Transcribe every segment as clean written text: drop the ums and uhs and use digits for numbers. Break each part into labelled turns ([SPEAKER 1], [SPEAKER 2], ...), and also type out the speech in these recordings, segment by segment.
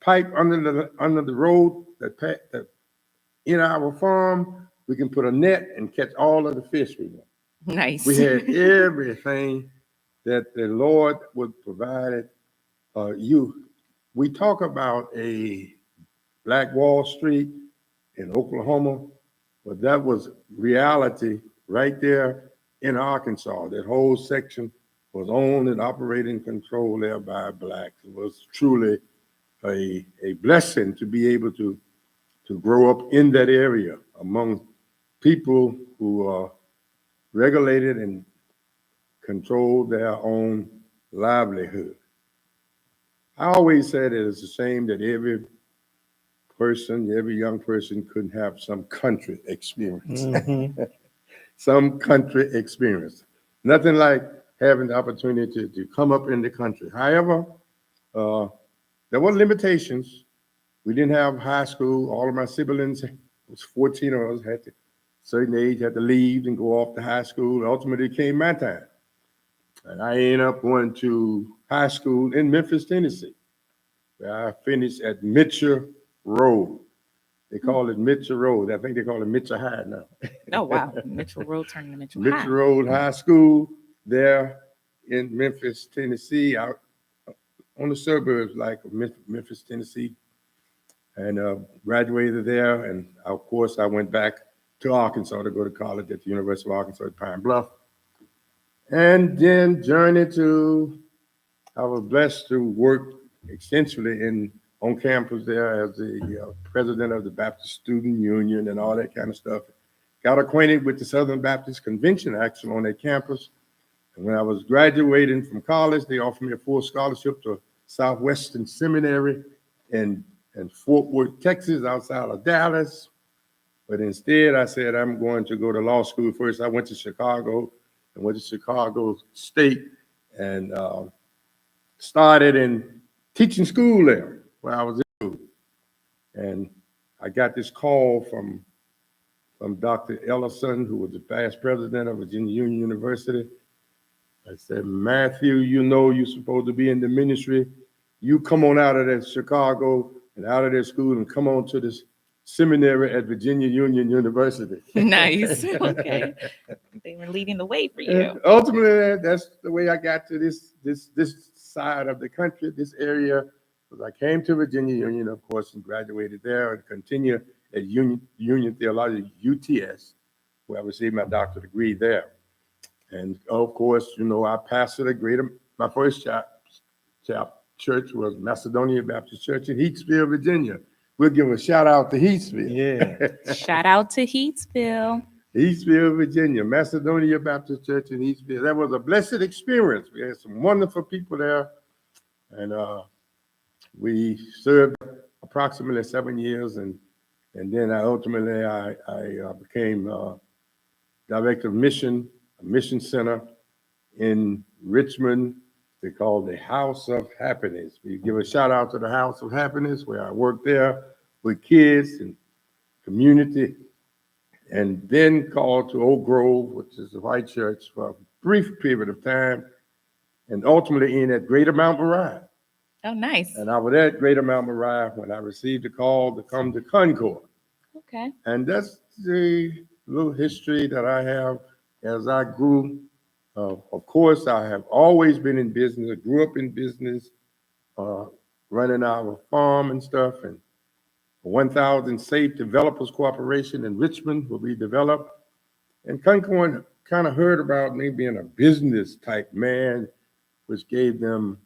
[SPEAKER 1] pipe under the road that in our farm, we can put a net and catch all of the fish we want.
[SPEAKER 2] Nice.
[SPEAKER 1] We had everything that the Lord would provide. We talk about a Black Wall Street in Oklahoma, but that was reality right there in Arkansas. That whole section was owned and operated and controlled there by blacks. It was truly a blessing to be able to grow up in that area among people who regulated and controlled their own livelihood. I always said it is a shame that every young person couldn't have some country experience. Some country experience. Nothing like having the opportunity to come up in the country. However, there were limitations. We didn't have high school. All of my siblings, it was 14 of us, had to certain age, had to leave and go off to high school. Ultimately, it came my time. And I ended up going to high school in Memphis, Tennessee, where I finished at Mitchell Road. They call it Mitchell Road. I think they call it Mitchell High now.
[SPEAKER 2] Oh, wow. Mitchell Road turned into Mitchell High.
[SPEAKER 1] Mitchell Road High School there in Memphis, Tennessee, out on the suburbs like Memphis, Tennessee, and graduated there. And of course, I went back to Arkansas to go to college at the University of Arkansas at Pine Bluff. And then I was blessed to work extensively on campus there as the president of the Baptist Student Union and all that kind of stuff. Got acquainted with the Southern Baptist Convention actually on that campus. And when I was graduating from college, they offered me a full scholarship to Southwestern Seminary in Fort Worth, Texas, outside of Dallas. But instead, I said, I'm going to go to law school first. I went to Chicago and went to Chicago State and started in teaching school there where I was in school. And I got this call from Dr. Ellison, who was the past president of Virginia Union University. I said, Matthew, you know you're supposed to be in the ministry. You come on out of that Chicago and out of that school and come on to this seminary at Virginia Union University.
[SPEAKER 2] Nice. Okay. They were leading the way for you.
[SPEAKER 1] And ultimately, that's the way I got to this side of the country, this area. Because I came to Virginia Union, of course, and graduated there and continued at Union Theology, UTS, where I received my doctorate degree there. And of course, you know, I pastored my first church was Macedonia Baptist Church in Heathsville, Virginia. We'll give a shout out to Heathsville.
[SPEAKER 3] Yeah.
[SPEAKER 2] Shout out to Heathsville.
[SPEAKER 1] Heathsville, Virginia, Macedonia Baptist Church in Heathsville. That was a blessed experience. We had some wonderful people there. And we served approximately 7 years. And then ultimately I became director of mission, a mission center in Richmond. They call the House of Happiness. We give a shout out to the House of Happiness, where I worked there with kids and community, and then called to Oak Grove, which is a white church, for a brief period of time, and ultimately in at Greater Mount Moriah.
[SPEAKER 2] Oh, nice.
[SPEAKER 1] And I was at Greater Mount Moriah when I received a call to come to Concord.
[SPEAKER 2] Okay.
[SPEAKER 1] And that's the little history that I have as I grew. Of course, I have always been in business. I grew up in business, running our farm and stuff. And 1,000 Safe Developers Corporation in Richmond will be developed. And Concord kind of heard about me being a business type man, which gave them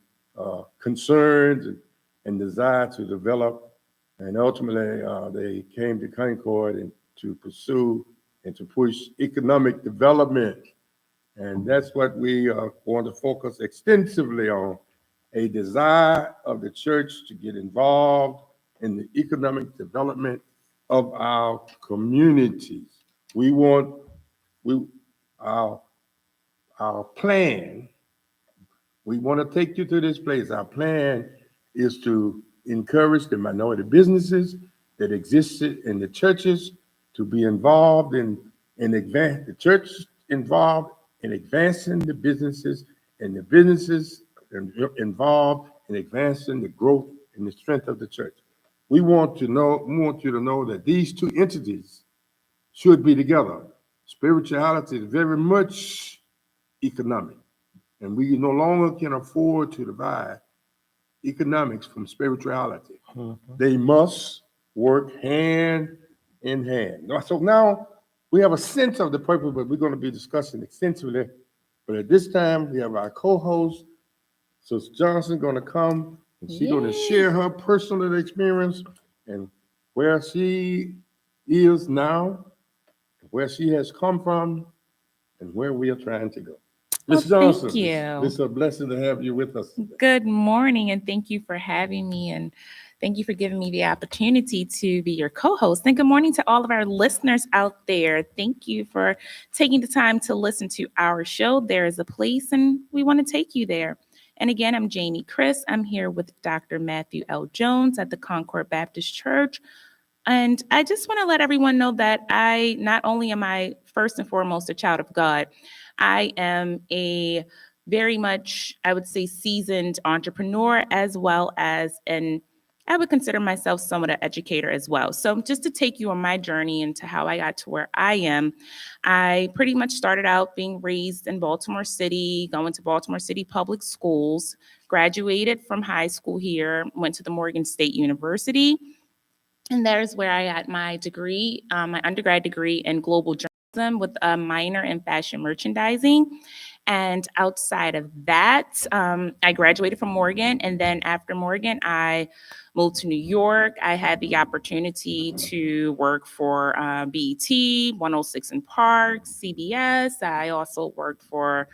[SPEAKER 1] concerns and desire to develop. And ultimately, they came to Concord and to pursue and to push economic development. And that's what we are going to focus extensively on, a desire of the church to get involved in the economic development of our communities. Our plan, we want to take you to this place. Our plan is to encourage the minority businesses that existed in the churches to be involved in advance, the church involved in advancing the businesses, and the businesses involved in advancing the growth and the strength of the church. We want you to know that these two entities should be together. Spirituality is very much economic, and we no longer can afford to divide economics from spirituality. They must work hand in hand. So now we have a sense of the purpose, but we're going to be discussing extensively. But at this time, we have our co-host, Sister Johnson, going to come, and she's going to share her personal experience and where she is now, where she has come from, and where we are trying to go.
[SPEAKER 2] Well,
[SPEAKER 1] Ms. Johnson,
[SPEAKER 2] thank you.
[SPEAKER 1] it's a blessing to have you with us today.
[SPEAKER 2] Good morning, and thank you for having me, and thank you for giving me the opportunity to be your co-host. And good morning to all of our listeners out there. Thank you for taking the time to listen to our show. There is a place, and we want to take you there. And again, I'm Jamie Chris. I'm here with Dr. Matthew L. Jones at the Concord Baptist Church. And I just want to let everyone know that I not only am I first and foremost a child of God, I am a very much, I would say, seasoned entrepreneur, as well as I would consider myself somewhat an educator as well. So just to take you on my journey into how I got to where I am, I pretty much started out being raised in Baltimore City, going to Baltimore City public schools, graduated from high school here, went to the Morgan State University. And there's where I got my degree, my undergrad degree in global journalism with a minor in fashion merchandising. And outside of that, I graduated from Morgan. And then after Morgan, I moved to New York. I had the opportunity to work for BET, 106 in Park, CBS. I also worked for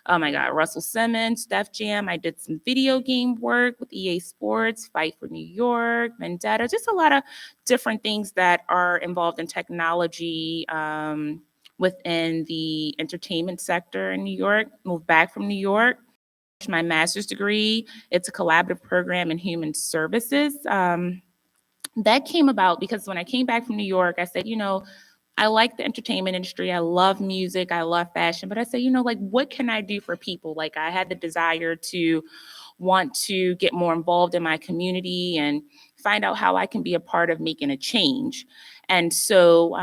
[SPEAKER 2] Russell Simmons, Def Jam. I did some video game work with EA Sports, Fight for New York, Vendetta, just a lot of different things that are involved in technology within the entertainment sector in New York. Moved back from New York, my master's degree. It's a collaborative program in human services. That came about because when I came back from New York, I said, I like the entertainment industry. I love music. I love fashion. But I said, what can I do for people? Like, I had the desire to want to get more involved in my community and find out how I can be a part of making a change. And so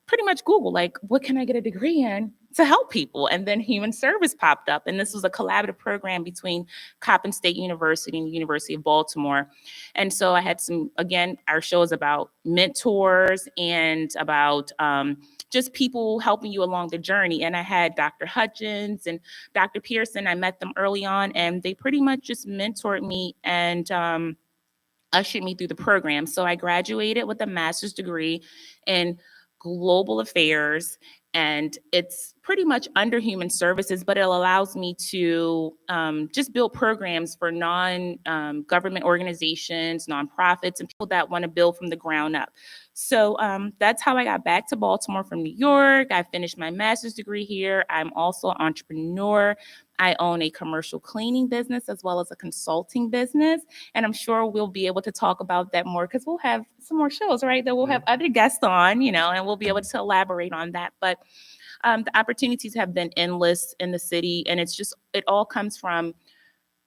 [SPEAKER 2] pretty much Google, like, what can I get a degree in to help people? And then human service popped up. And this was a collaborative program between Coppin State University and the University of Baltimore. And so I had our show is about mentors and about just people helping you along the journey. And I had Dr. Hutchins and Dr. Pearson. I met them early on, and they pretty much just mentored me and ushered me through the program. So I graduated with a master's degree in global affairs, and it's pretty much under human services, but it allows me to just build programs for non-government organizations, nonprofits, and people that want to build from the ground up. So that's how I got back to Baltimore from New York. I finished my master's degree here. I'm also an entrepreneur. I own a commercial cleaning business as well as a consulting business. And I'm sure we'll be able to talk about that more because we'll have some more shows, right? That we'll have other guests on, and we'll be able to elaborate on that. But the opportunities have been endless in the city. And it all comes from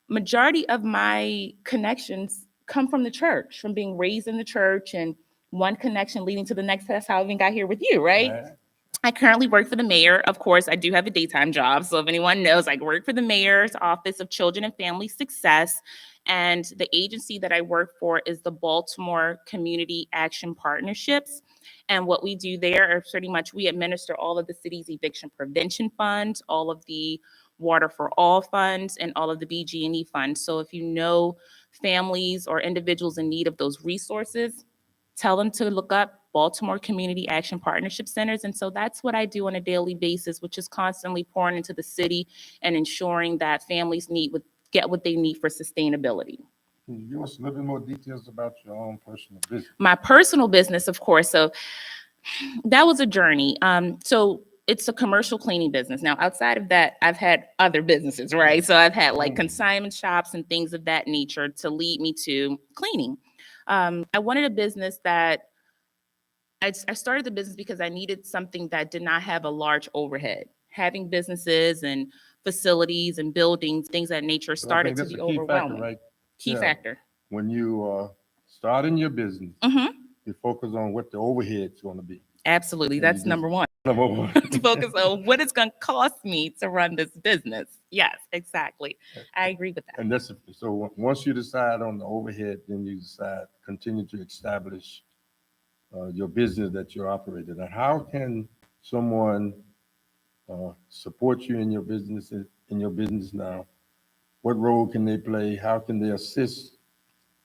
[SPEAKER 2] majority of my connections come from the church, from being raised in the church, and one connection leading to the next. That's how I even got here with you, right? I currently work for the mayor. Of course, I do have a daytime job. So if anyone knows, I work for the mayor's Office of Children and Family Success. And the agency that I work for is the Baltimore Community Action Partnerships. And what we do there are pretty much we administer all of the city's eviction prevention funds, all of the Water for All funds, and all of the BG&E funds. So if you know families or individuals in need of those resources, tell them to look up Baltimore Community Action Partnership Centers. And so that's what I do on a daily basis, which is constantly pouring into the city and ensuring that families get what they need for sustainability.
[SPEAKER 1] Can you give us a little bit more details about your own personal business?
[SPEAKER 2] My personal business, of course. So that was a journey. So it's a commercial cleaning business. Now, outside of that, I've had other businesses, right? So I've had like consignment shops and things of that nature to lead me to cleaning. I wanted a business that I started the business because I needed something that did not have a large overhead. Having businesses and facilities and buildings, things of that nature started to be overwhelming.
[SPEAKER 1] Right?
[SPEAKER 2] Key factor.
[SPEAKER 1] when you are starting your business,
[SPEAKER 2] Mhm.
[SPEAKER 1] you focus on what the overhead's going to be.
[SPEAKER 2] Absolutely.
[SPEAKER 1] And you
[SPEAKER 2] That's
[SPEAKER 1] just-
[SPEAKER 2] number one.
[SPEAKER 1] Number one.
[SPEAKER 2] To focus on what it's going to cost me to run this business. Yes, exactly. I agree with that.
[SPEAKER 1] And that's so once you decide on the overhead, then you decide continue to establish your business that you're operating. And how can someone support you in your business now? What role can they play? How can they assist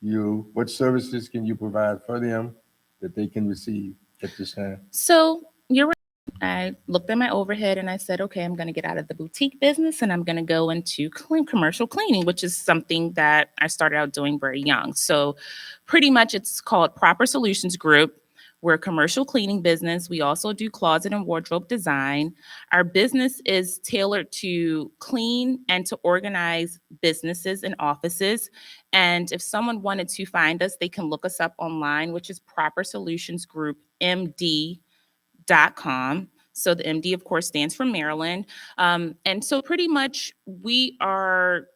[SPEAKER 1] you? What services can you provide for them that they can receive at this time?
[SPEAKER 2] So you're right. I looked at my overhead and I said, okay, I'm going to get out of the boutique business and I'm going to go into commercial cleaning, which is something that I started out doing very young. So pretty much it's called Proper Solutions Group. We're a commercial cleaning business. We also do closet and wardrobe design. Our business is tailored to clean and to organize businesses and offices. And if someone wanted to find us, they can look us up online, which is Proper Solutions Group MD.com. So the MD, of course, stands for Maryland. And so pretty much we are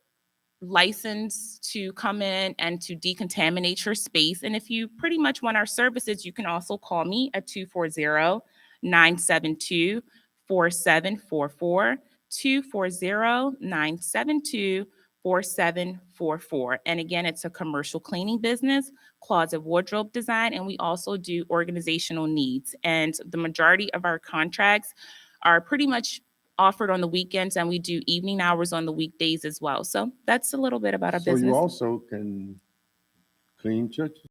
[SPEAKER 2] licensed to come in and to decontaminate your space. And if you pretty much want our services, you can also call me at 240-972-4744, 240-972-4744. And again, it's a commercial cleaning business, closet wardrobe design, and we also do organizational needs. And the majority of our contracts are pretty much offered on the weekends, and we do evening hours on the weekdays as well. So that's a little bit about our
[SPEAKER 1] So
[SPEAKER 2] business.
[SPEAKER 1] you also can clean churches.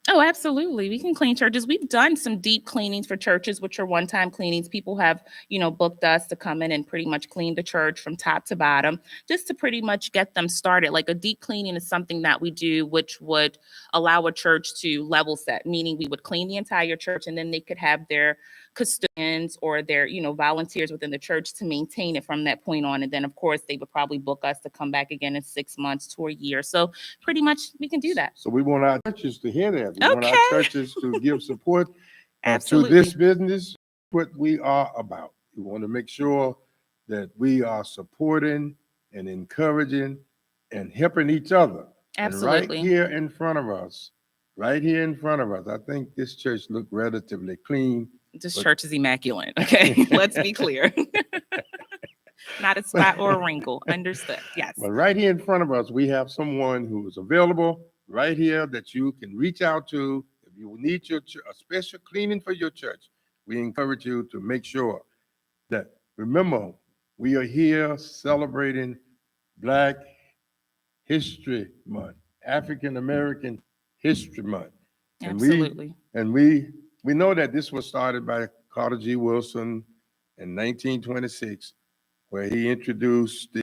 [SPEAKER 2] Oh, absolutely. We can clean churches. We've done some deep cleanings for churches, which are one-time cleanings. People have, booked us to come in and pretty much clean the church from top to bottom, just to pretty much get them started. Like a deep cleaning is something that we do, which would allow a church to level set, meaning we would clean the entire church and then they could have their custodians or their, volunteers within the church to maintain it from that point on. And then, of course, they would probably book us to come back again in 6 months to a year. So pretty much we can do that.
[SPEAKER 1] So we want our churches to hear that. We want our
[SPEAKER 2] Okay.
[SPEAKER 1] churches to give support to
[SPEAKER 2] Absolutely.
[SPEAKER 1] this business, what we are about. We want to make sure that we are supporting and encouraging and helping each other.
[SPEAKER 2] Absolutely.
[SPEAKER 1] And right here in front of us, I think this church looked relatively clean.
[SPEAKER 2] This church is immaculate. Okay, let's be clear. Not a spot or a wrinkle. Understood. Yes.
[SPEAKER 1] But right here in front of us, we have someone who is available right here that you can reach out to. If you need a special cleaning for your church, we encourage you to make sure that, remember, we are here celebrating Black History Month, African American History Month.
[SPEAKER 2] Absolutely.
[SPEAKER 1] And we know that this was started by Carter G. Wilson in 1926, where he introduced the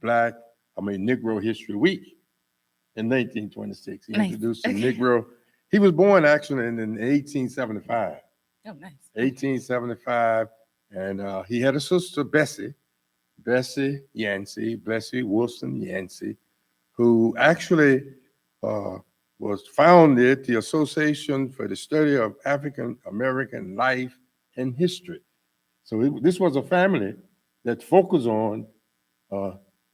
[SPEAKER 1] Negro History Week in 1926. He
[SPEAKER 2] Nice.
[SPEAKER 1] introduced the Negro. He was born actually in 1875.
[SPEAKER 2] Oh, nice.
[SPEAKER 1] 1875, and he had a sister, Bessie Wilson Yancey, who actually was founded the Association for the Study of African American Life and History. So this was a family that focused on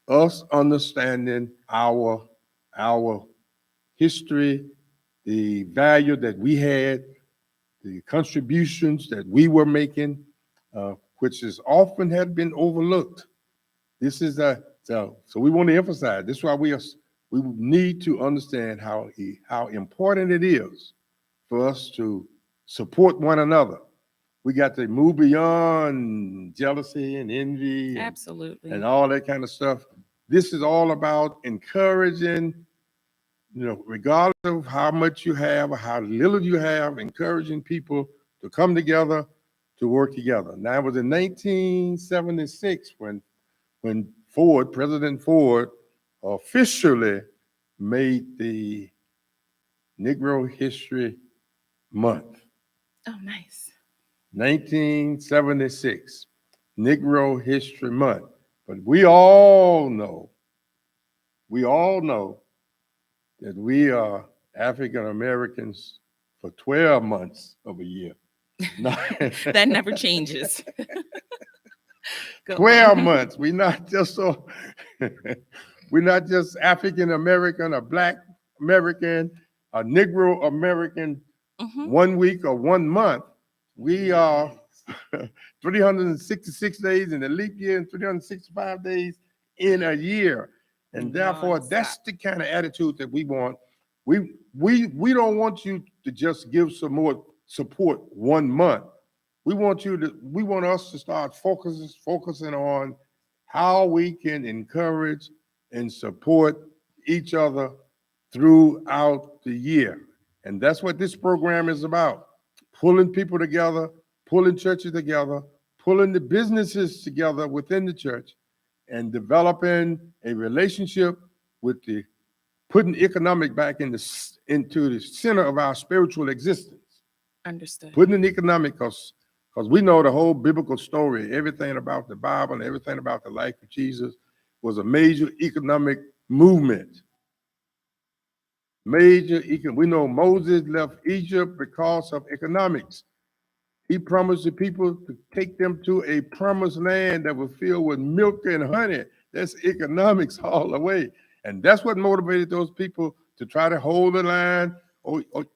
[SPEAKER 1] us understanding our history, the value that we had, the contributions that we were making, which is often had been overlooked. This is so we want to emphasize. This is why we need to understand how important it is for us to support one another. We got to move beyond jealousy and envy
[SPEAKER 2] Absolutely.
[SPEAKER 1] and all that kind of stuff. This is all about encouraging, regardless of how much you have or how little you have, encouraging people to come together, to work together. Now, it was in 1976 when President Ford officially made the Negro History Month.
[SPEAKER 2] Oh, nice.
[SPEAKER 1] 1976, Negro History Month. But we all know that we are African Americans for 12 months of a year.
[SPEAKER 2] That never changes.
[SPEAKER 1] 12 months. We're not just African American or Black American, a Negro American 1 week or 1 month. We are 366 days in a leap year and 365 days in a year. And therefore, that's the kind of attitude that we want. We don't want you to just give some more support 1 month. We want us to start focusing on how we can encourage and support each other throughout the year. And that's what this program is about. Pulling people together, pulling churches together, pulling the businesses together within the church, and developing a relationship with putting economic back into the center of our spiritual existence.
[SPEAKER 2] Understood.
[SPEAKER 1] Putting in economic, because we know the whole biblical story, everything about the Bible and everything about the life of Jesus was a major economic movement. We know Moses left Egypt because of economics. He promised the people to take them to a promised land that was filled with milk and honey. That's economics all the way. And that's what motivated those people to try to hold the line.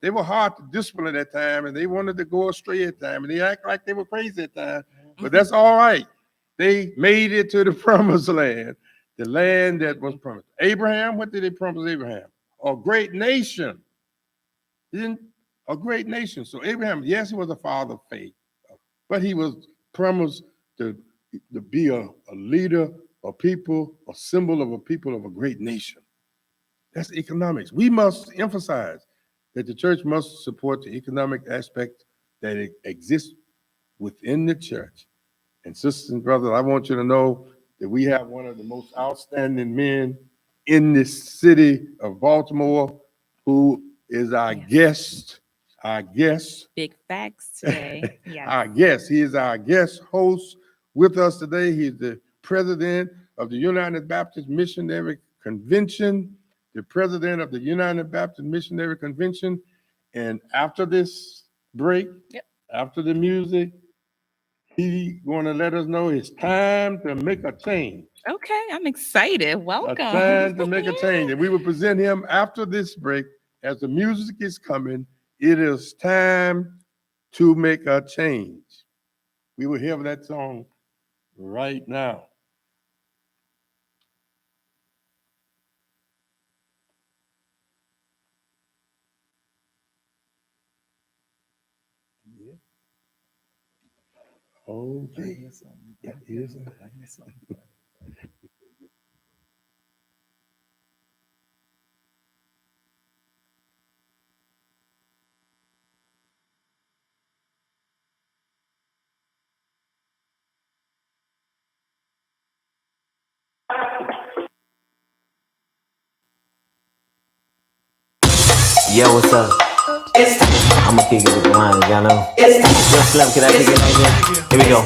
[SPEAKER 1] They were hard to discipline at that time, and they wanted to go astray at that time, and they act like they were crazy at that time. But that's all right. They made it to the promised land, the land that was promised. Abraham, what did they promise Abraham? A great nation. A great nation. So Abraham, yes, he was a father of faith, but he was promised to be a leader, a people, a symbol of a people of a great nation. That's economics. We must emphasize that the church must support the economic aspect that exists within the church. And sisters and brothers, I want you to know that we have one of the most outstanding men in this city of Baltimore who is our guest.
[SPEAKER 2] Big facts today. Yes.
[SPEAKER 1] Our guest. He is our guest host with us today. He's the president of the United Baptist Missionary Convention, the president of the United Baptist Missionary Convention. And after this break, after the music, he's going to let us know it's time to make a change.
[SPEAKER 2] Okay, I'm excited. Welcome.
[SPEAKER 1] A time to make a change. And we will present him after this break. As the music is coming, it is time to make a change. We will hear that song right now. Okay.
[SPEAKER 3] Yo, what's up? I'ma kick it with mine, y'all know. Yo, Slim, can I kick it like this? Here we go.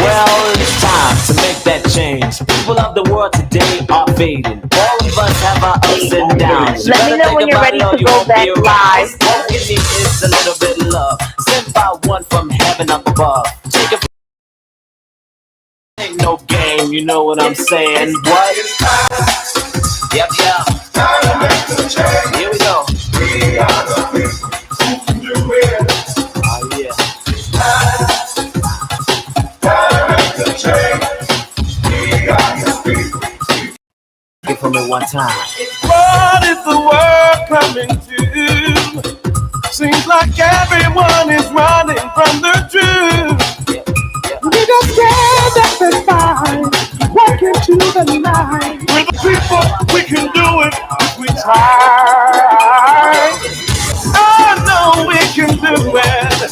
[SPEAKER 3] Well, it's time to make that change. People of the world today are fading. All of us have our ups and downs.
[SPEAKER 4] Let me know when you're ready to go back live.
[SPEAKER 3] All we need is a little bit of love, sent by one from heaven up above. Take a ain't no game, you know what I'm saying? What? Yep. Here we go. We are the people who can do it. Oh yeah. Time to change. We are the people. Get from it one time.
[SPEAKER 5] What is the world coming to? Seems like everyone is running from the truth. We just can't at the time, walk into the night. We're the people, we can do it if we try. I know we can do it.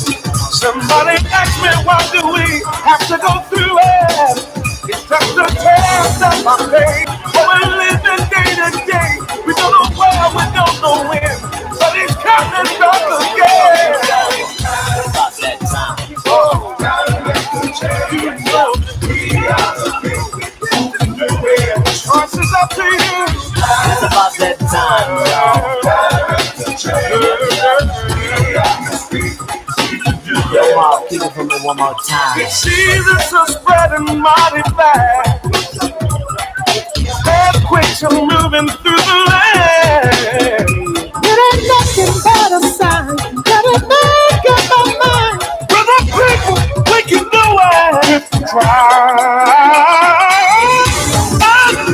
[SPEAKER 5] Somebody asked me, why do we have to go through it? It's just a test of my faith. But we're living day to day. We don't know where, we don't know when, but it's coming back again.
[SPEAKER 3] It's about that time.
[SPEAKER 5] Oh, you know we are the people who can do it. Choice is up to you.
[SPEAKER 3] It's about that Yo, I'll kick it from me one more time.
[SPEAKER 5] Jesus is spreading mighty fast. Earthquakes are moving through the land. It ain't nothing but a sign that it make up my mind. Brother people, we can do it if we try. I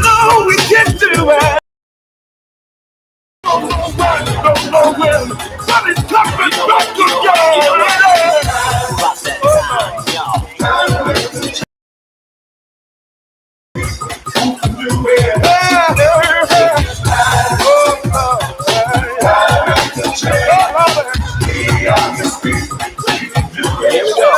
[SPEAKER 5] know we can do it. Don't know when, but it's coming back again.
[SPEAKER 3] About that time, y'all. Here we go.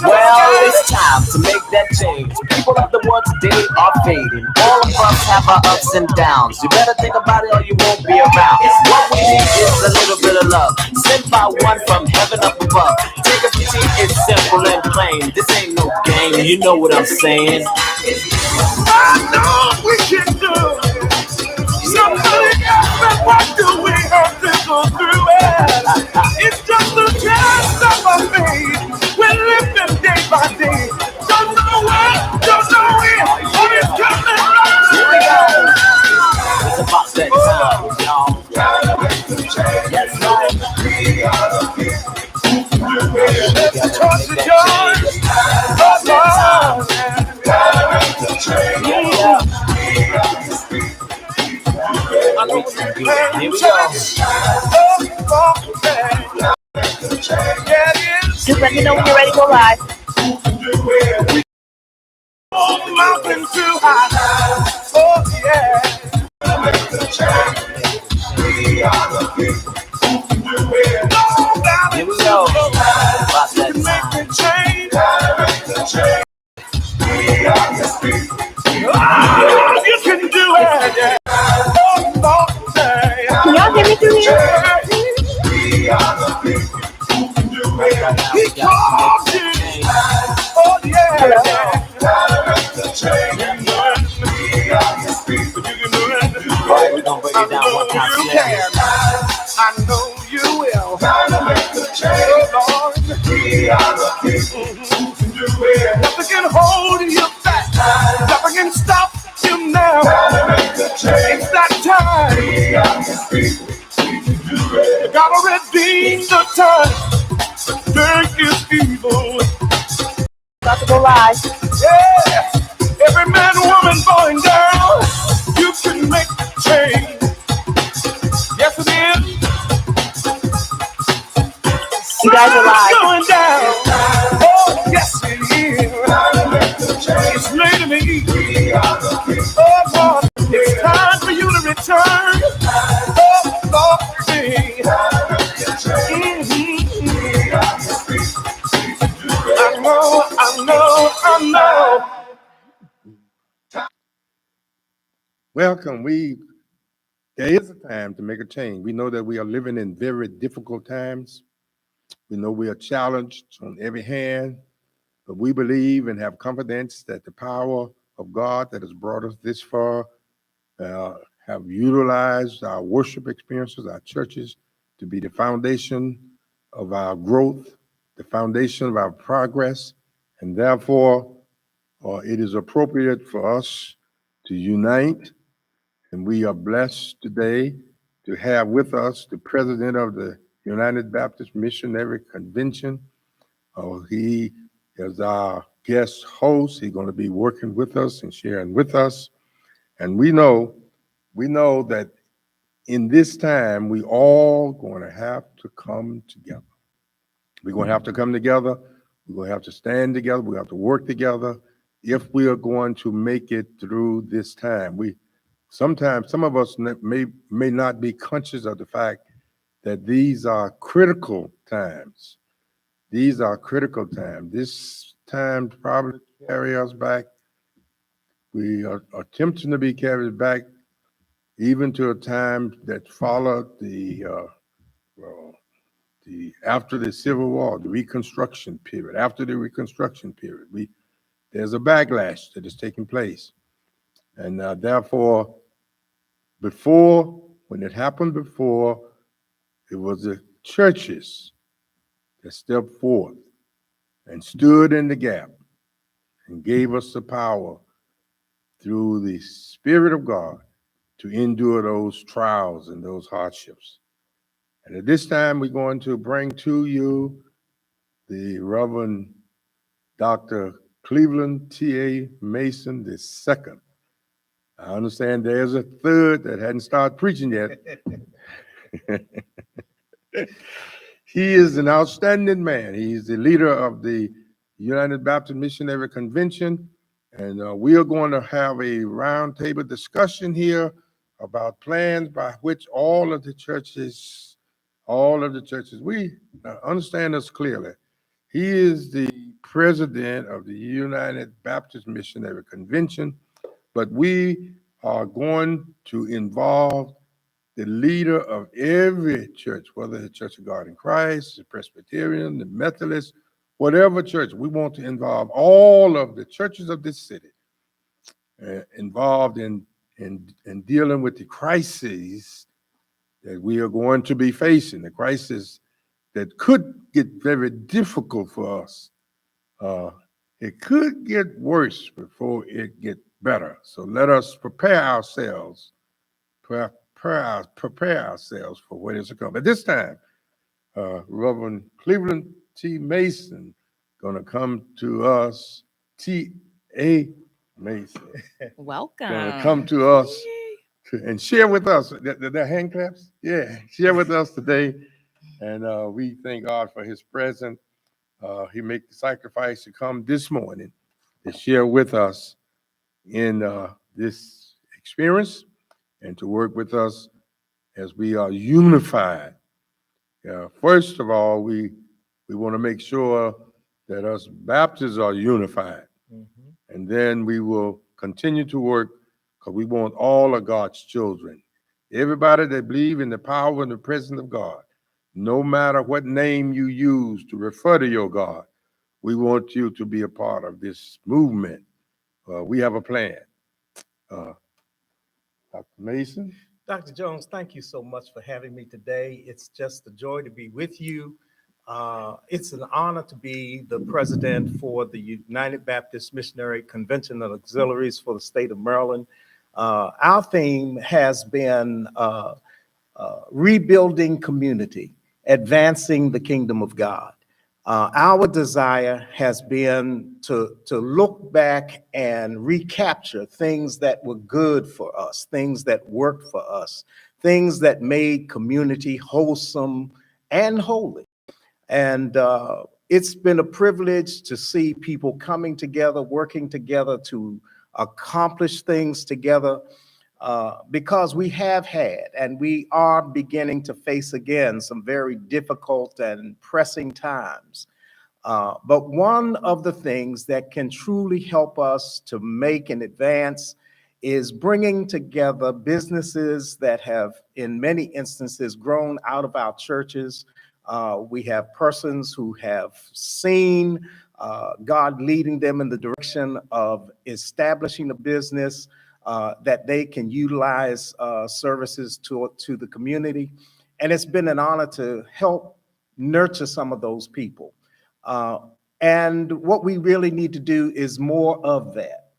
[SPEAKER 3] Well, it's time to make that change. People of the world today are fading. All of us have our ups and downs. You better think about it or you won't be around. What we need is a little bit of love, sent by one from heaven up above. Take a seat, it's simple and plain. This ain't no game, you know what I'm saying.
[SPEAKER 5] I know we can do it. Somebody asked me, what do we have to go through it? It's just a test of our faith. We're living day by day. Don't know when, don't know when, but it's coming right.
[SPEAKER 3] Here we go. It's about that time, y'all. Yes, right.
[SPEAKER 5] Let's trust the joy of God.
[SPEAKER 3] Here we go.
[SPEAKER 4] Just let me know when you're ready to go live.
[SPEAKER 5] Mountain too high. Oh yeah.
[SPEAKER 3] Here we go. About that time.
[SPEAKER 5] You can do it. Yeah.
[SPEAKER 4] Can y'all hear me through here?
[SPEAKER 5] He called you. Oh yeah.
[SPEAKER 4] Hello.
[SPEAKER 3] All right, we're gonna break it down one time.
[SPEAKER 5] I know you will. Oh, Lord. Nothing can hold you back. Nothing can stop you now. It's that time. You gotta redeem the time. Day is evil.
[SPEAKER 4] About to go live.
[SPEAKER 5] Yeah. Every man, woman, boy, and girl, you can make a change. Yes, it is.
[SPEAKER 4] You guys are live.
[SPEAKER 5] Going down. Oh, yes, it is. It's made me. Oh, Lord, it's time for you to return. Oh, Lord, I know.
[SPEAKER 1] Welcome. There is a time to make a change. We know that we are living in very difficult times. We know we are challenged on every hand, but we believe and have confidence that the power of God that has brought us this far have utilized our worship experiences, our churches, to be the foundation of our growth, the foundation of our progress, and therefore it is appropriate for us to unite. And we are blessed today to have with us the president of the United Baptist Missionary Convention. He is our guest host. He's going to be working with us and sharing with us. And we know that in this time, we all going to have to come together. We're going to have to come together. We're going to have to stand together. We have to work together if we are going to make it through this time. Sometimes some of us may not be conscious of the fact that these are critical times. These are critical times. This time probably carry us back. We are attempting to be carried back even to a time that followed the after the Civil War, the Reconstruction period. After the Reconstruction period, there's a backlash that is taking place, and therefore, when it happened before, it was the churches that stepped forth and stood in the gap and gave us the power through the Spirit of God to endure those trials and those hardships. And at this time, we're going to bring to you the Reverend Dr. Cleveland T.A. Mason II. I understand there's a third that hadn't started preaching yet. He is an outstanding man. He's the leader of the United Baptist Missionary Convention, and we are going to have a roundtable discussion here about plans by which all of the churches, we understand this clearly. He is the president of the United Baptist Missionary Convention, but we are going to involve the leader of every church, whether the Church of God in Christ, the Presbyterian, the Methodist, whatever church. We want to involve all of the churches of this city involved in dealing with the crises that we are going to be facing, the crisis that could get very difficult for us. It could get worse before it gets better. So let us prepare ourselves, prepare ourselves for what is to come. At this time, Reverend Cleveland T. Mason going to come to us, T.A. Mason.
[SPEAKER 2] Welcome.
[SPEAKER 1] Going to come to us and share with us. The hand claps? Yeah, share with us today. And we thank God for his presence. He made the sacrifice to come this morning to share with us in this experience and to work with us as we are unified. First of all, we want to make sure that us Baptists are unified. And then we will continue to work because we want all of God's children. Everybody that believes in the power and the presence of God, no matter what name you use to refer to your God, we want you to be a part of this movement. We have a plan. Dr. Mason?
[SPEAKER 6] Dr. Jones, thank you so much for having me today. It's just a joy to be with you. It's an honor to be the president for the United Baptist Missionary Convention and Auxiliaries for the state of Maryland. Our theme has been rebuilding community, advancing the kingdom of God. Our desire has been to look back and recapture things that were good for us, things that worked for us, things that made community wholesome and holy. And it's been a privilege to see people coming together, working together to accomplish things together. Because we have had and we are beginning to face again some very difficult and pressing times. But one of the things that can truly help us to make an advance is bringing together businesses that have, in many instances, grown out of our churches. We have persons who have seen God leading them in the direction of establishing a business that they can utilize services to the community. And it's been an honor to help nurture some of those people. And what we really need to do is more of that,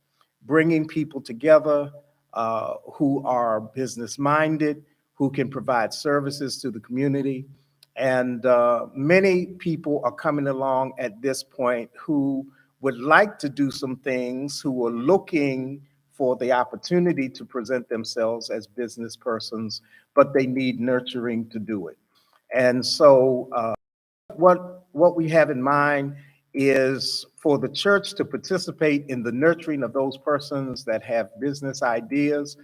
[SPEAKER 6] bringing people together who are business-minded, who can provide services to the community. And many people are coming along at this point who would like to do some things, who are looking for the opportunity to present themselves as business persons, but they need nurturing to do it. And so what we have in mind is for the church to participate in the nurturing of those persons that have business ideas,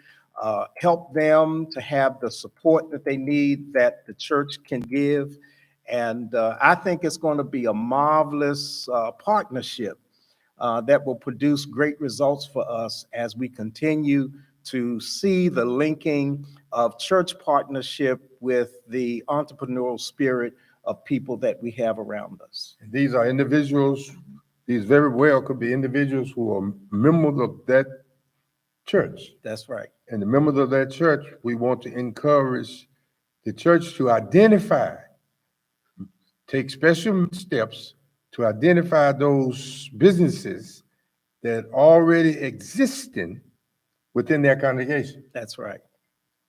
[SPEAKER 6] help them to have the support that they need that the church can give. And I think it's going to be a marvelous partnership that will produce great results for us as we continue to see the linking of church partnership with the entrepreneurial spirit of people that we have around us.
[SPEAKER 1] These are individuals, these very well could be individuals who are members of that church.
[SPEAKER 6] That's right.
[SPEAKER 1] And the members of that church, we want to encourage the church to identify, take special steps to identify those businesses that already existing within their congregation.
[SPEAKER 6] That's right.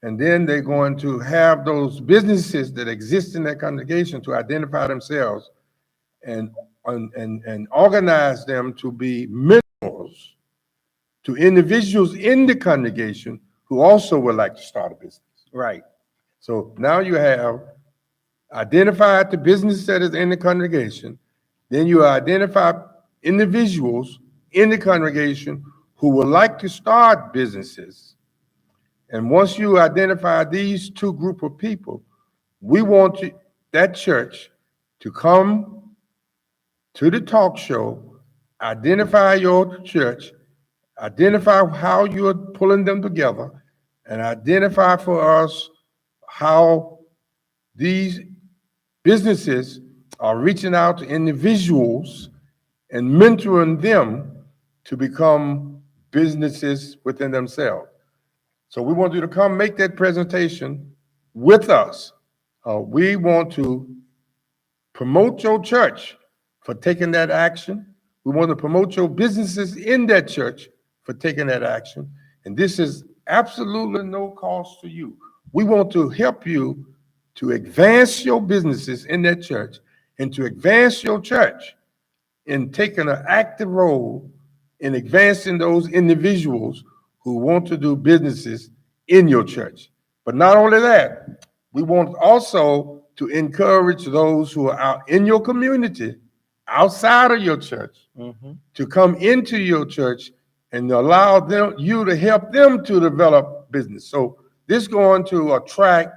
[SPEAKER 1] And then they're going to have those businesses that exist in that congregation to identify themselves and organize them to be mentors to individuals in the congregation who also would like to start a business.
[SPEAKER 6] Right.
[SPEAKER 1] So now you have identified the business that is in the congregation, then you identify individuals in the congregation who would like to start businesses. And once you identify these two group of people, we want that church to come to the talk show, identify your church, identify how you're pulling them together, and identify for us how these businesses are reaching out to individuals and mentoring them to become businesses within themselves. So we want you to come make that presentation with us. We want to promote your church for taking that action. We want to promote your businesses in that church for taking that action. And this is absolutely no cost to you. We want to help you to advance your businesses in that church and to advance your church in taking an active role in advancing those individuals who want to do businesses in your church. But not only that, we want also to encourage those who are out in your community, outside of your church, to come into your church and allow you to help them to develop business. So this is going to attract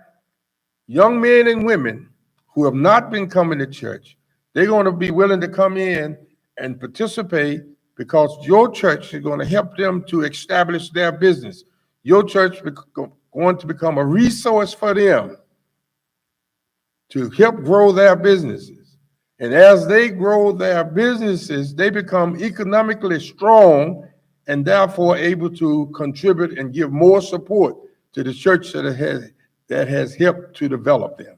[SPEAKER 1] young men and women who have not been coming to church. They're going to be willing to come in and participate because your church is going to help them to establish their business. Your church is going to become a resource for them to help grow their businesses. And as they grow their businesses, they become economically strong and therefore able to contribute and give more support to the church that has helped to develop them.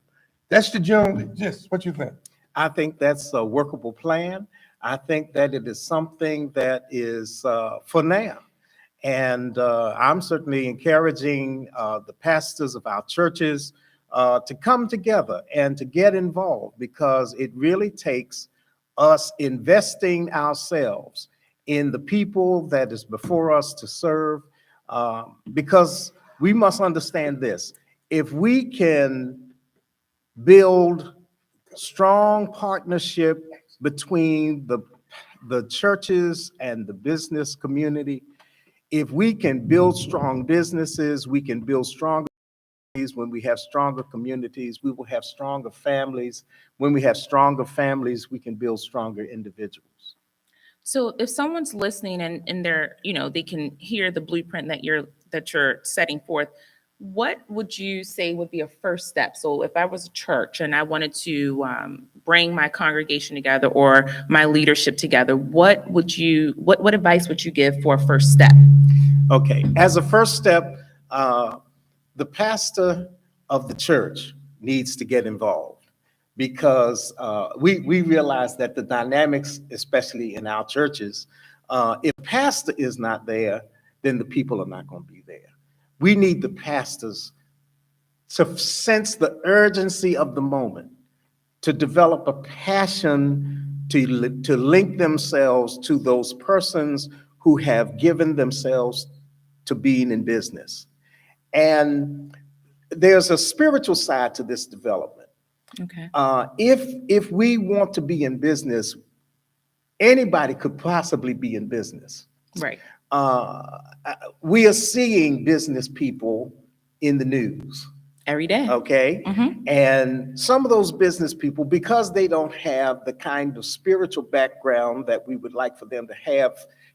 [SPEAKER 1] That's the general gist. What you think?
[SPEAKER 6] I think that's a workable plan. I think that it is something that is for now. And I'm certainly encouraging the pastors of our churches to come together and to get involved, because it really takes us investing ourselves in the people that is before us to serve, because we must understand this. If we can build strong partnership between the churches and the business community, if we can build strong businesses, we can build stronger communities. When we have stronger communities, we will have stronger families. When we have stronger families, we can build stronger individuals.
[SPEAKER 2] So if someone's listening and they're, they can hear the blueprint that you're setting forth, what would you say would be a first step? So if I was a church and I wanted to bring my congregation together or my leadership together, what advice would you give for a first step?
[SPEAKER 6] Okay, as a first step, the pastor of the church needs to get involved, because we realize that the dynamics, especially in our churches, if pastor is not there, then the people are not going to be there. We need the pastors to sense the urgency of the moment, to develop a passion to link themselves to those persons who have given themselves to being in business. And there's a spiritual side to this development.
[SPEAKER 2] Okay.
[SPEAKER 6] If we want to be in business, anybody could possibly be in business.
[SPEAKER 2] Right.
[SPEAKER 6] We are seeing business people in the news
[SPEAKER 2] Every day.
[SPEAKER 6] okay?
[SPEAKER 2] Mhm.
[SPEAKER 6] And some of those business people, because they don't have the kind of spiritual background that we would like for them to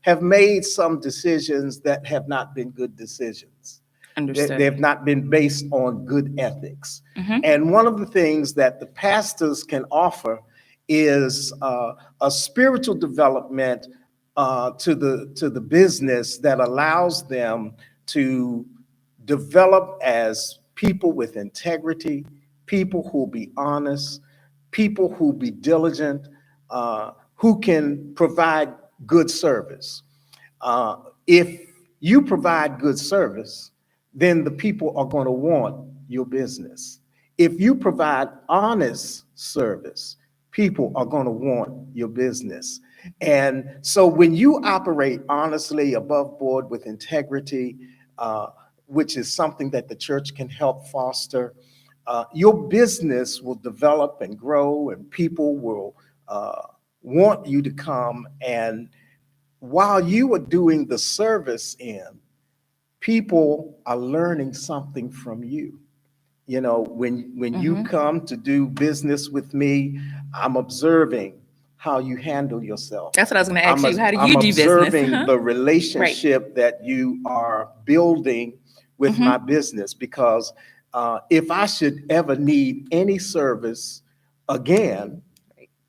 [SPEAKER 6] have made some decisions that have not been good decisions.
[SPEAKER 2] Understood.
[SPEAKER 6] They have not been based on good ethics.
[SPEAKER 2] Mhm.
[SPEAKER 6] And one of the things that the pastors can offer is a spiritual development to the business that allows them to develop as people with integrity, people who be honest, people who be diligent, who can provide good service. If you provide good service, then the people are going to want your business. If you provide honest service, people are going to want your business. And so when you operate honestly, above board, with integrity, which is something that the church can help foster, your business will develop and grow, and people will want you to come. And while you are doing the service end, people are learning something from you. You know, when you come to do business with me, I'm observing how you handle yourself.
[SPEAKER 2] That's what I was going to ask you. How do you
[SPEAKER 6] I'm
[SPEAKER 2] do business?
[SPEAKER 6] observing the relationship that you are building with my business, because if I should ever need any service again,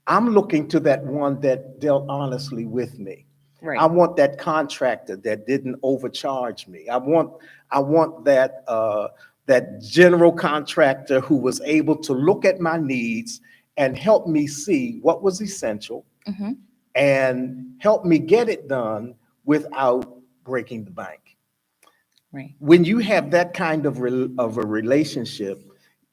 [SPEAKER 6] I'm looking to that one that dealt honestly with me.
[SPEAKER 2] Right.
[SPEAKER 6] I want that contractor that didn't overcharge me. I want that that general contractor who was able to look at my needs and help me see what was essential and help me get it done without breaking the bank.
[SPEAKER 2] Right.
[SPEAKER 6] When you have that kind of a relationship,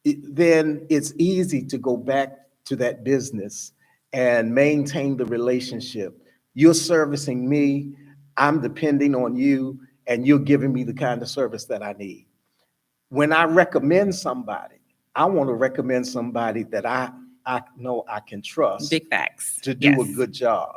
[SPEAKER 6] then it's easy to go back to that business and maintain the relationship. You're servicing me, I'm depending on you, and you're giving me the kind of service that I need. When I recommend somebody, I want to recommend somebody that I know I can trust
[SPEAKER 2] Big facts.
[SPEAKER 6] to do a
[SPEAKER 2] Yes.
[SPEAKER 6] good job.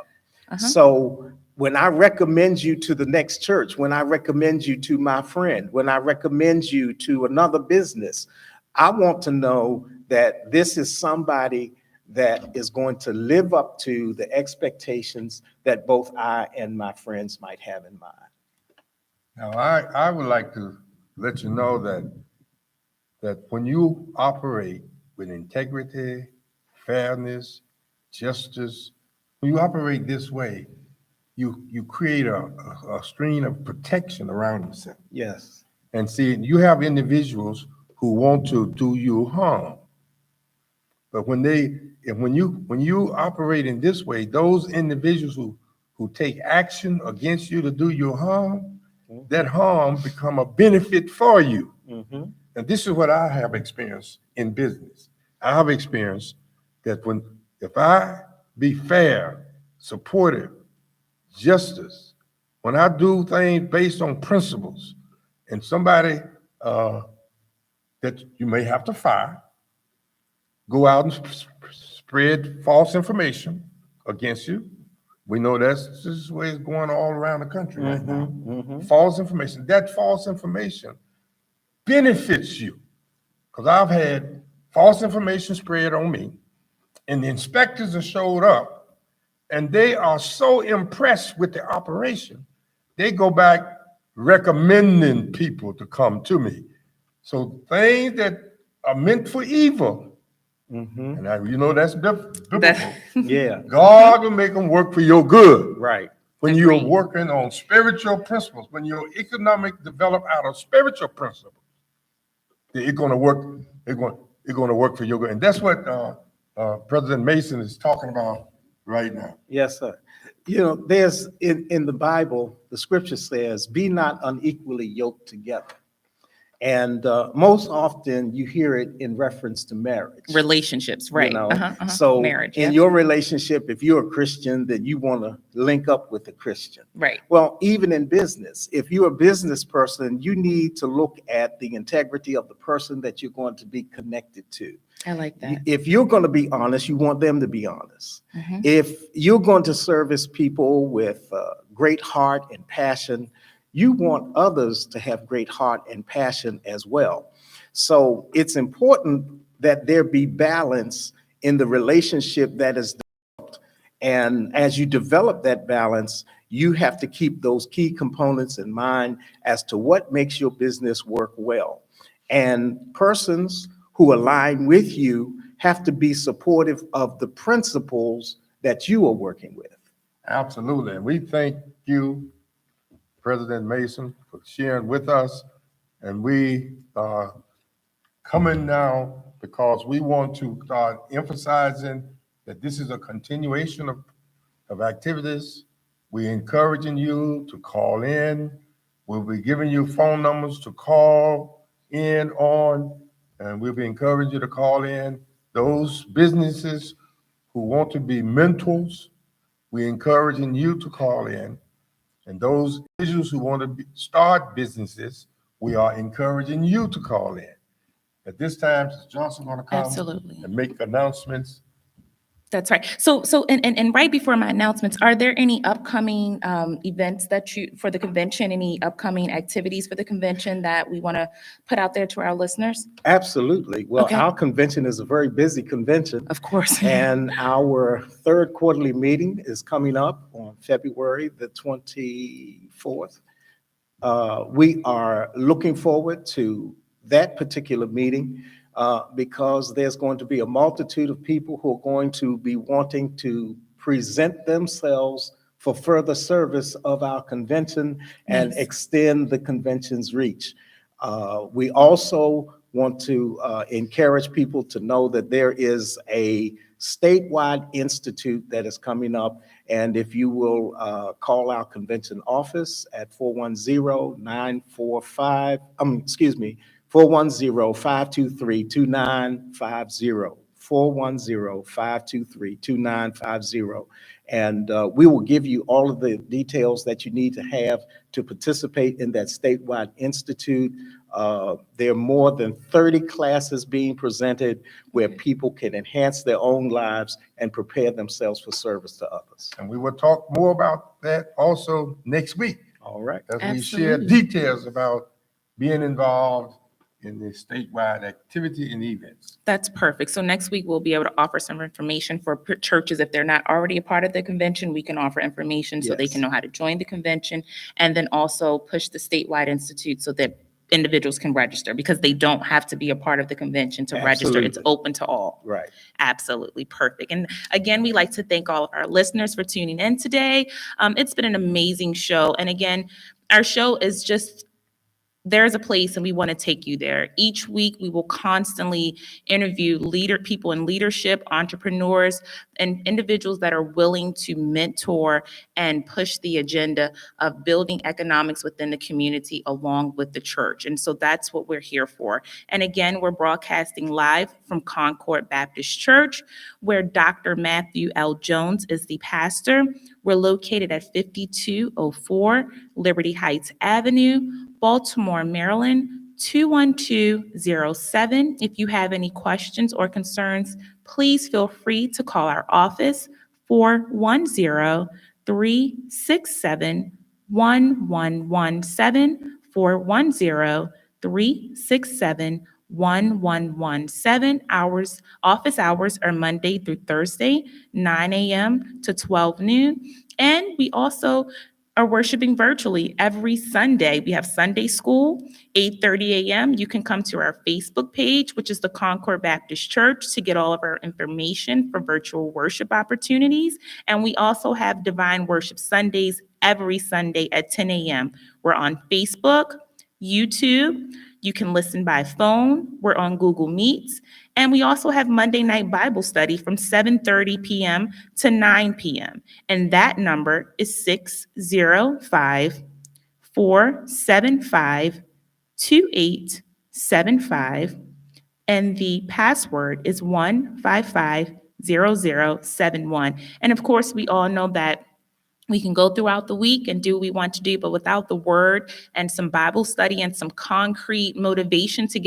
[SPEAKER 6] So when I recommend you to the next church, when I recommend you to my friend, when I recommend you to another business, I want to know that this is somebody that is going to live up to the expectations that both I and my friends might have in mind.
[SPEAKER 1] Now, I would like to let you know that when you operate with integrity, fairness, justice, when you operate this way, you create a screen of protection around yourself.
[SPEAKER 6] Yes.
[SPEAKER 1] And see, you have individuals who want to do you harm. But when you operate in this way, those individuals who take action against you to do you harm, that harm become a benefit for you. And this is what I have experienced in business. I have experienced that if I be fair, supportive, justice, when I do things based on principles, and somebody that you may have to fire, go out and spread false information against you. We know this is the way it's going all around the country right now. False information. That false information benefits you. Because I've had false information spread on me, and the inspectors have showed up, and they are so impressed with the operation, they go back recommending people to come to me. So things that are meant for evil, and that's biblical.
[SPEAKER 6] Yeah.
[SPEAKER 1] God will make them work for your good.
[SPEAKER 6] Right.
[SPEAKER 1] When you're working on spiritual principles, when your economic develop out of spiritual principles, it's going to work. It's going to work for your good, and that's what President Mason is talking about right now.
[SPEAKER 6] Yes, sir. You know, there's in the Bible, the scripture says, "Be not unequally yoked together." And most often you hear it in reference to marriage.
[SPEAKER 2] Relationships, right.
[SPEAKER 6] You know? So
[SPEAKER 2] marriage,
[SPEAKER 6] in your relationship, if you're a Christian, then you want to link up with a Christian.
[SPEAKER 2] Right.
[SPEAKER 6] Well, even in business, if you're a business person, you need to look at the integrity of the person that you're going to be connected to.
[SPEAKER 2] I like that.
[SPEAKER 6] If you're going to be honest, you want them to be honest. If you're going to service people with great heart and passion, you want others to have great heart and passion as well. So it's important that there be balance in the relationship that is developed. And as you develop that balance, you have to keep those key components in mind as to what makes your business work well. And persons who align with you have to be supportive of the principles that you are working with.
[SPEAKER 1] Absolutely. And we thank you, President Mason, for sharing with us. And we are coming now because we want to start emphasizing that this is a continuation of activities. We're encouraging you to call in We'll be giving you phone numbers to call in on, and we'll be encouraging you to call in. Those businesses who want to be mentors, we're encouraging you to call in. And those individuals who want to start businesses, we are encouraging you to call in. At this time, Mr. Johnson going to come
[SPEAKER 2] Absolutely.
[SPEAKER 1] and make announcements.
[SPEAKER 2] That's right. And right before my announcements, are there any upcoming events that for the convention, any upcoming activities for the convention that we want to put out there to our listeners?
[SPEAKER 6] Absolutely. Well,
[SPEAKER 2] Okay.
[SPEAKER 6] our convention is a very busy convention.
[SPEAKER 2] Of course.
[SPEAKER 6] And our third quarterly meeting is coming up on February the 24th. We are looking forward to that particular meeting because there's going to be a multitude of people who are going to be wanting to present themselves for further service of our convention and
[SPEAKER 2] Nice.
[SPEAKER 6] extend the convention's reach. We also want to encourage people to know that there is a statewide institute that is coming up. And if you will call our convention office at 410-523-2950, 410-523-2950. And we will give you all of the details that you need to have to participate in that statewide institute. There are more than 30 classes being presented where people can enhance their own lives and prepare themselves for service to others.
[SPEAKER 1] And we will talk more about that also next week
[SPEAKER 6] All right.
[SPEAKER 1] as we share
[SPEAKER 2] Absolutely.
[SPEAKER 1] details about being involved in the statewide activity and events.
[SPEAKER 2] That's perfect. So next week, we'll be able to offer some information for churches. If they're not already a part of the convention, we can offer information so they
[SPEAKER 6] Yes.
[SPEAKER 2] can know how to join the convention, and then also push the statewide institute so that individuals can register, because they don't have to be a part of the convention to register. It's
[SPEAKER 6] Absolutely.
[SPEAKER 2] open to all.
[SPEAKER 6] Right.
[SPEAKER 2] Absolutely perfect. And again, we like to thank all of our listeners for tuning in today. It's been an amazing show. And again, our show is just, there's a place and we want to take you there. Each week, we will constantly interview people in leadership, entrepreneurs, and individuals that are willing to mentor and push the agenda of building economics within the community along with the church. And so that's what we're here for. And again, we're broadcasting live from Concord Baptist Church, where Dr. Matthew L. Jones is the pastor. We're located at 5204 Liberty Heights Avenue, Baltimore, Maryland, 21207. If you have any questions or concerns, please feel free to call our office, 410-367-1117, 410-367-1117. Office hours are Monday through Thursday, 9 a.m. to 12 noon. And we also are worshiping virtually every Sunday. We have Sunday school, 8:30 a.m. You can come to our Facebook page, which is the Concord Baptist Church, to get all of our information for virtual worship opportunities. And we also have Divine Worship Sundays every Sunday at 10 a.m. We're on Facebook, YouTube. You can listen by phone. We're on Google Meets. And we also have Monday night Bible study from 7:30 p.m. to 9 p.m. And that number is 605-475-2875. And the password is 1550071. And of course, we all know that we can go throughout the week and do what we want to do, but without the word and some Bible study and some concrete motivation to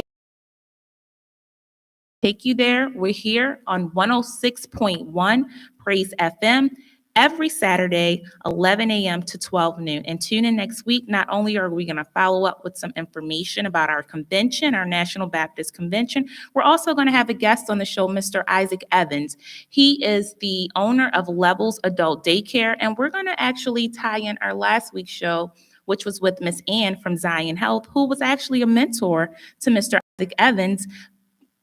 [SPEAKER 2] take you there, we're here on 106.1 Praise FM every Saturday, 11 a.m. to 12 noon. And tune in next week. Not only are we going to follow up with some information about our convention, our National Baptist Convention, we're also going to have a guest on the show, Mr. Isaac Evans. He is the owner of Levels Adult Daycare, and we're going to actually tie in our last week's show, which was with Miss Ann from Zion Health, who was actually a mentor to Mr. Isaac Evans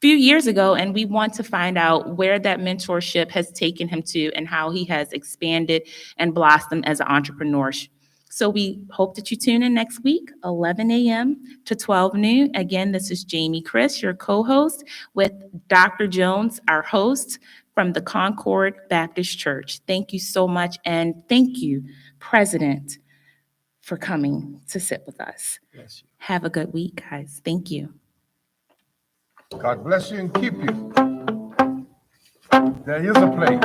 [SPEAKER 2] few years ago, and we want to find out where that mentorship has taken him to and how he has expanded and blossomed as an entrepreneur. So we hope that you tune in next week, 11 a.m. to 12 noon. Again, this is Jamie Chris, your co-host, with Dr. Jones, our host from the Concord Baptist Church. Thank you so much, and thank you, President, for coming to sit with us.
[SPEAKER 6] Bless you.
[SPEAKER 2] Have a good week, guys. Thank you.
[SPEAKER 1] God bless you and keep you. There is a place.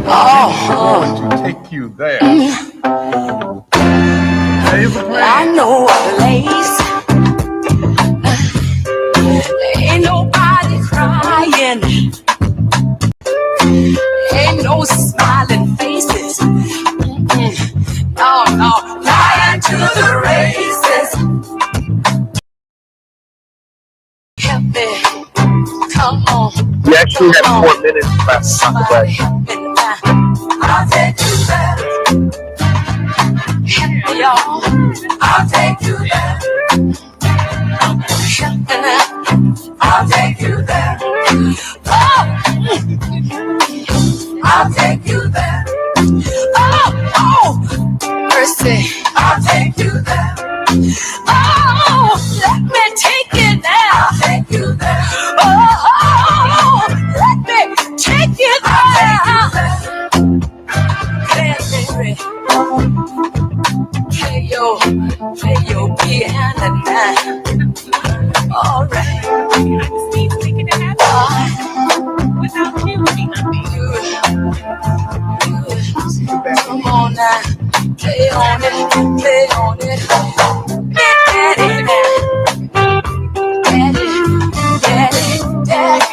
[SPEAKER 1] I'm going to take you there. There is a place.
[SPEAKER 7] I know a place. Ain't nobody crying. Ain't no smiling faces. No, no, lying to the races. Help me. Come on.
[SPEAKER 8] We actually have 4 minutes left.
[SPEAKER 7] Somebody help me now. I'll take you there. Help me, y'all. I'll take you there. Help me now. I'll take you there. Oh. I'll take you there. Oh, oh, mercy. I'll take you there. Oh, let me take you there. I'll take you there. Oh, let me take you there. Hey, baby. Hey, yo, piano now. All right.
[SPEAKER 2] I just need to make it happen. Without you, it'd be nothing.
[SPEAKER 7] Come on now, play on it, play on it. Daddy, daddy, daddy, daddy.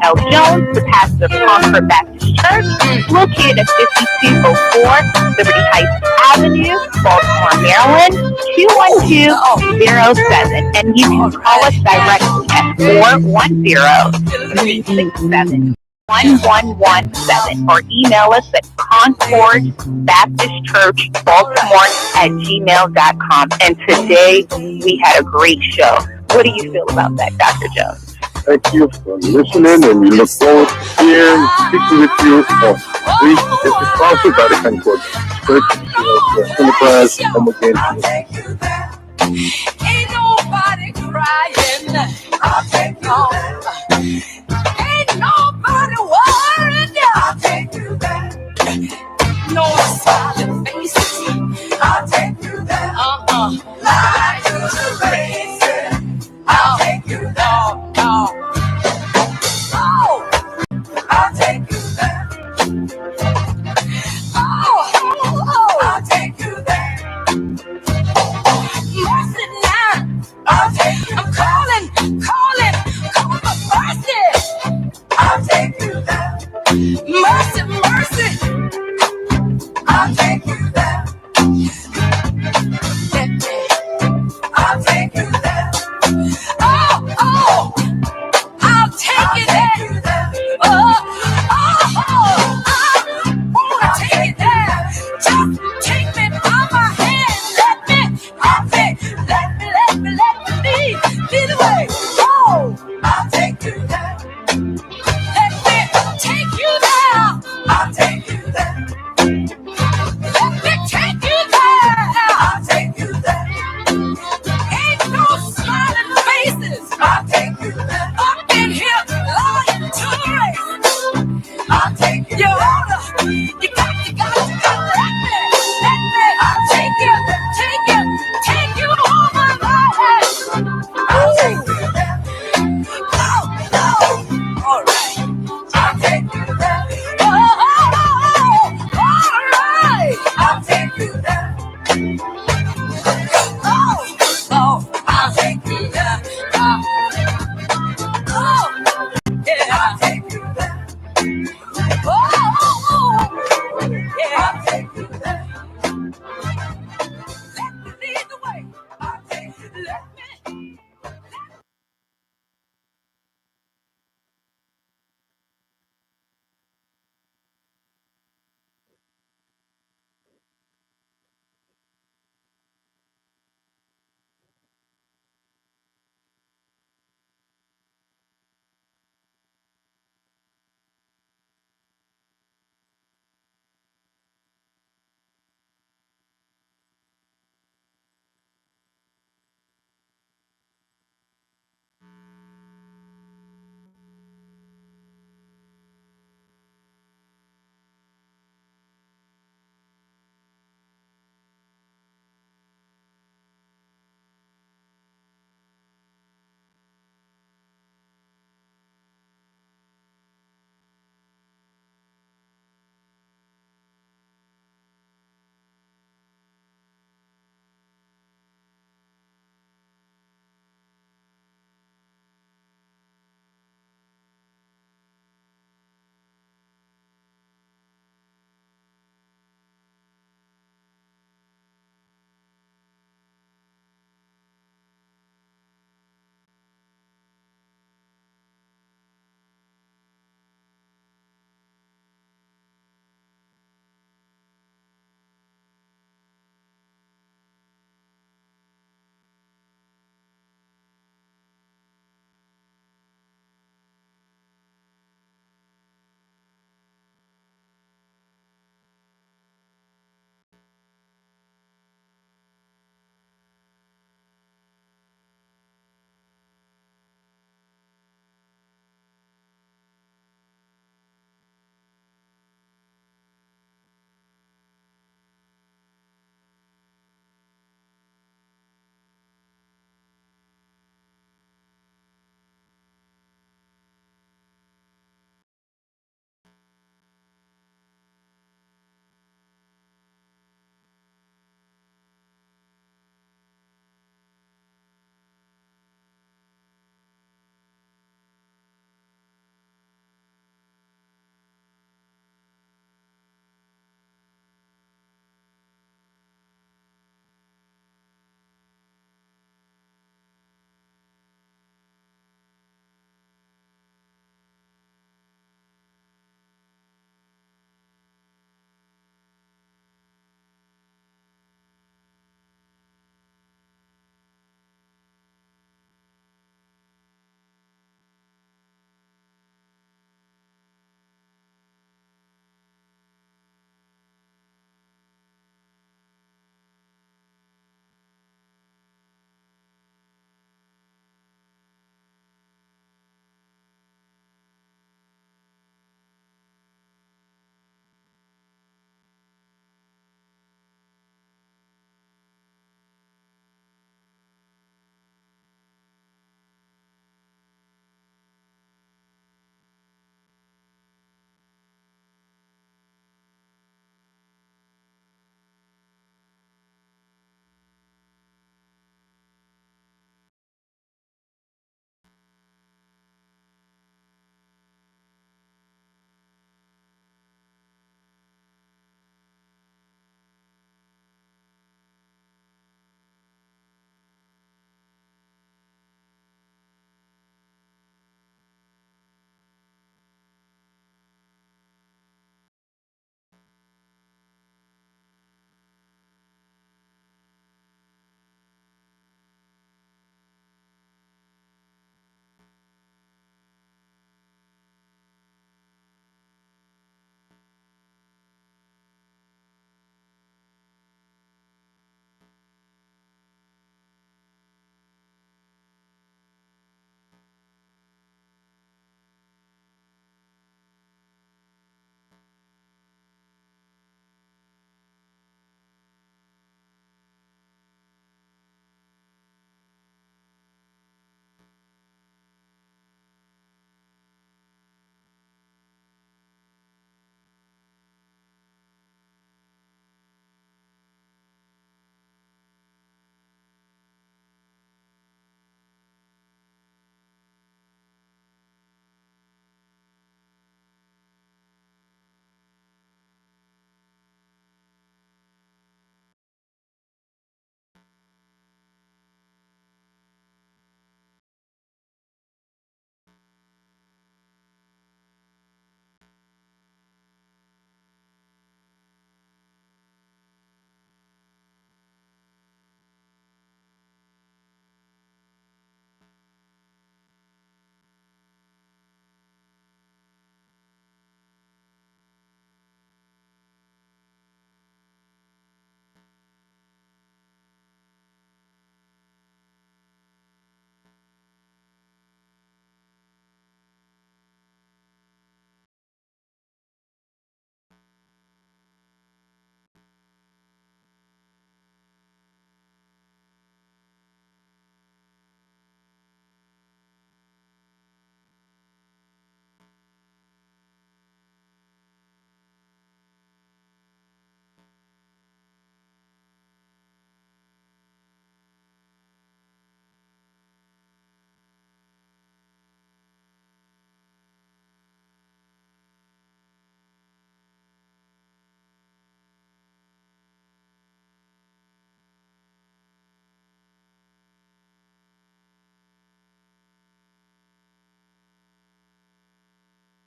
[SPEAKER 4] L. Jones, the pastor of Concord Baptist Church, located at 5204 Liberty Heights Avenue, Baltimore, Maryland, 21207. And you can call us directly at 410-367-1117 or email us at Concord Baptist Church, Baltimore@gmail.com. And today we had a great show. What do you feel about that, Dr. Jones?
[SPEAKER 8] Thank you for listening, and we look forward to hearing and speaking with you on this is sponsored by the Concord Church Enterprise Home Again.
[SPEAKER 7] I'll take you there. Ain't nobody crying. I'll take you there. Ain't nobody worried. I'll take you there. No smiling faces. I'll take you there. Lie to the races. I'll take you there. Oh, I'll take you there. Oh, I'll take you there. Mercy now. I'll take you. I'm calling for mercy. I'll take you there. Mercy, mercy. I'll take you there. I'll take you there. Oh, I'll take you there. I wanna take it there. Just take me by my hand. Let me be the way. Oh, I'll take you there. Let me take you there. I'll take you there. Let me take you there. I'll take you there. Ain't no smiling faces. I'll take you there. Up in here, lying to the race. I'll take you. You wanna, you got let me. I'll take you over my head. I'll take you there. Oh, all right. I'll take you there. Oh, all right. I'll take you there. Oh, I'll take you there. Oh, yeah, I'll take you there.